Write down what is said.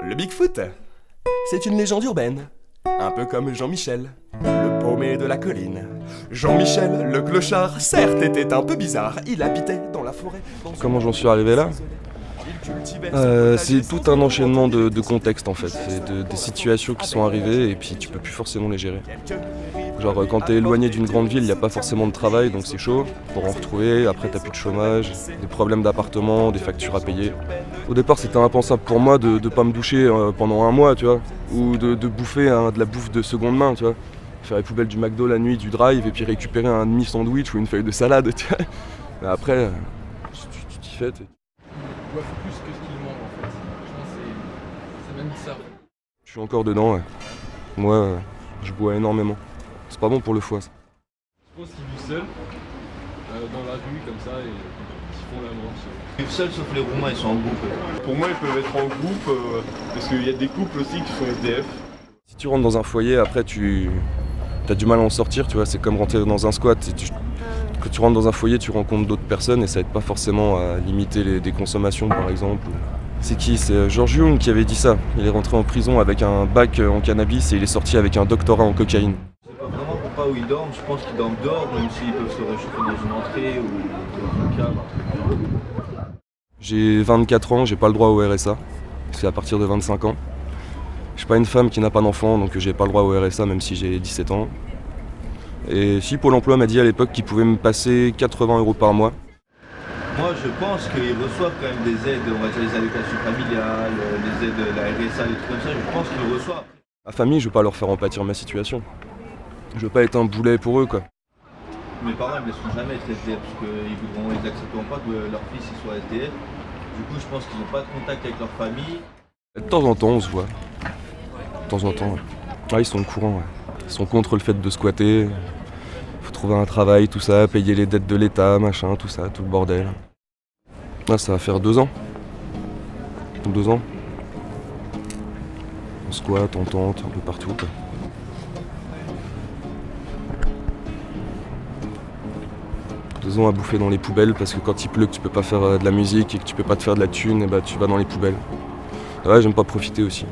Le Bigfoot, c'est une légende urbaine, un peu comme Jean-Michel, le paumé de la colline. Jean-Michel, le clochard, certes était un peu bizarre, il habitait dans la forêt. Comment j'en suis arrivé là ? C'est tout un enchaînement de contextes en fait, c'est des situations qui sont arrivées et puis tu peux plus forcément les gérer. Genre quand t'es éloigné d'une grande ville, il n'y a pas forcément de travail donc c'est chaud pour en retrouver, après t'as plus de chômage, des problèmes d'appartement, des factures à payer. Au départ c'était impensable pour moi de pas me doucher pendant un mois tu vois, ou de bouffer de la bouffe de seconde main tu vois. Faire les poubelles du McDo la nuit, du drive et puis récupérer un demi-sandwich ou une feuille de salade tu vois. Mais après, tu t'y fais. Il boit plus que ce qu'il mange en fait. Je pense que c'est même ça. Je suis encore dedans, ouais. Moi, je bois énormément. C'est pas bon pour le foie, ça. Je pense qu'il vit seul, dans la rue comme ça, et ils font la manche. Ils vivent seuls sauf les Roumains, ils sont en groupe. Pour moi, ils peuvent être en groupe, parce qu'il y a des couples aussi qui sont SDF. Si tu rentres dans un foyer, après, t'as du mal à en sortir, tu vois. C'est comme rentrer dans un squat. Quand tu rentres dans un foyer, tu rencontres d'autres personnes et ça aide pas forcément à limiter des consommations, par exemple. C'est qui ? C'est George Jung qui avait dit ça. Il est rentré en prison avec un bac en cannabis et il est sorti avec un doctorat en cocaïne. Je sais pas vraiment pourquoi où ils dorment, je pense qu'ils dorment dehors, même s'ils peuvent se réchauffer dans une entrée ou dans une cave. J'ai 24 ans, j'ai pas le droit au RSA. C'est à partir de 25 ans. Je suis pas une femme qui n'a pas d'enfant, donc j'ai pas le droit au RSA même si j'ai 17 ans. Et si Pôle emploi m'a dit à l'époque qu'il pouvait me passer 80 € par mois. Moi je pense qu'ils reçoivent quand même des aides, on va dire les allocations familiales, les aides de la RSA, des trucs comme ça, je pense qu'ils reçoivent. Ma famille, je veux pas leur faire en pâtir ma situation. Je veux pas être un boulet pour eux quoi. Mes parents ils ne laisseront jamais être SDF parce qu'ils accepteront pas que leur fils il soit SDF. Du coup je pense qu'ils n'ont pas de contact avec leur famille. De temps en temps on se voit. De temps en temps. Ouais. Ah, ils sont au courant, ouais. Ils sont contre le fait de squatter. Faut trouver un travail, tout ça, payer les dettes de l'État, machin, tout ça, tout le bordel. Là, ça va faire 2 ans. 2 ans. On squatte, on tente, un peu partout, quoi. Deux ans à bouffer dans les poubelles parce que quand il pleut que tu peux pas faire de la musique et que tu peux pas te faire de la thune, et bah tu vas dans les poubelles. Ouais, j'aime pas profiter aussi.